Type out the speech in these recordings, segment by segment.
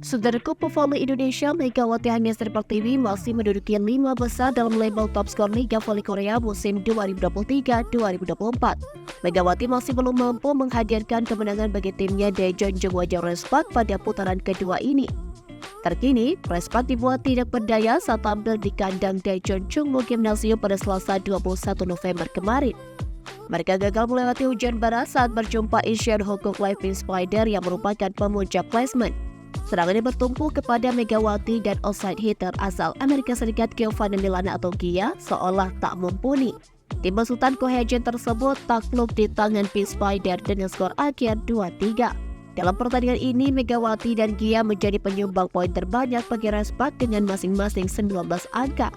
Saudaraku, pevoli Indonesia Megawati Hangest Pertiwi masih menduduki 5 besar dalam label top skor Liga Voli Korea musim 2023-2024. Megawati masih belum mampu menghadirkan kemenangan bagi timnya Daejeon Jungwon Respak pada putaran kedua ini. Terkini, Respak dibuat tidak berdaya saat tampil di kandang Daejeon Chungmu Gymnasium pada Selasa 21 November kemarin. Mereka gagal melewati hujan deras saat berjumpa Asian Hokuk Live Pin Spider yang merupakan pemuncak klasmen. Serangan ini bertumpu kepada Megawati dan outside hitter asal Amerika Serikat Giovanni Milana atau Gia seolah tak mumpuni. Tim besutan Kohejen tersebut takluk di tangan Pin Spider dengan skor akhir 2-3. Dalam pertandingan ini, Megawati dan Gia menjadi penyumbang poin terbanyak bagi Respak dengan masing-masing 19 angka.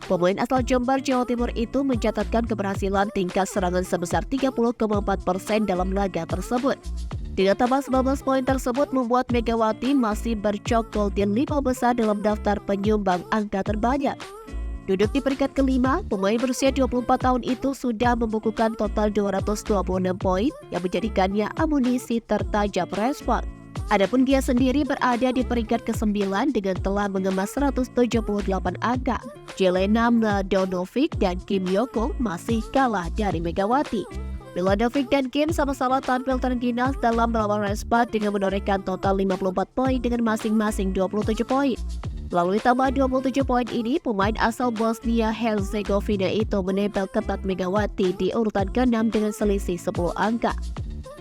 Pemain asal Jombang, Jawa Timur itu mencatatkan keberhasilan tingkat serangan sebesar 30,4% dalam laga tersebut. Dengan tambah 19 poin tersebut membuat Megawati masih bercokol di 5 besar dalam daftar penyumbang angka terbanyak. Duduk di peringkat kelima, pemain berusia 24 tahun itu sudah membukukan total 226 poin yang menjadikannya amunisi tertajam Respak. Adapun Gia sendiri berada di peringkat ke-9 dengan telah mengemas 178 angka. Jelena Mladonovic dan Kim Yoko masih kalah dari Megawati. Mladonovic dan Kim sama-sama tampil terengginas dalam melawan Respak dengan menorehkan total 54 poin dengan masing-masing 27 poin. Melalui tambah 27 poin ini, pemain asal Bosnia Herzegovina itu menempel ketat Megawati di urutan ke-6 dengan selisih 10 angka.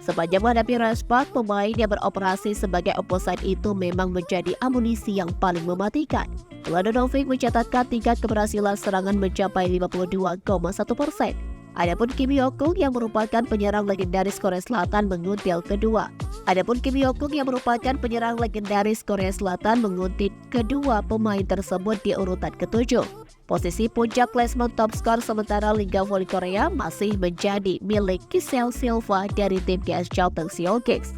Sepanjang menghadapi Respak, pemain yang beroperasi sebagai opposite itu memang menjadi amunisi yang paling mematikan. Mladonovic mencatatkan tingkat keberhasilan serangan mencapai 52,1%. Adapun Kim Yokung yang merupakan penyerang legendaris Korea Selatan menguntit kedua. Kedua pemain tersebut di urutan ke-7. Posisi puncak klasmen top skor sementara Liga Voli Korea masih menjadi milik Kisel Silva dari tim KS Charlton Seoul Kicks.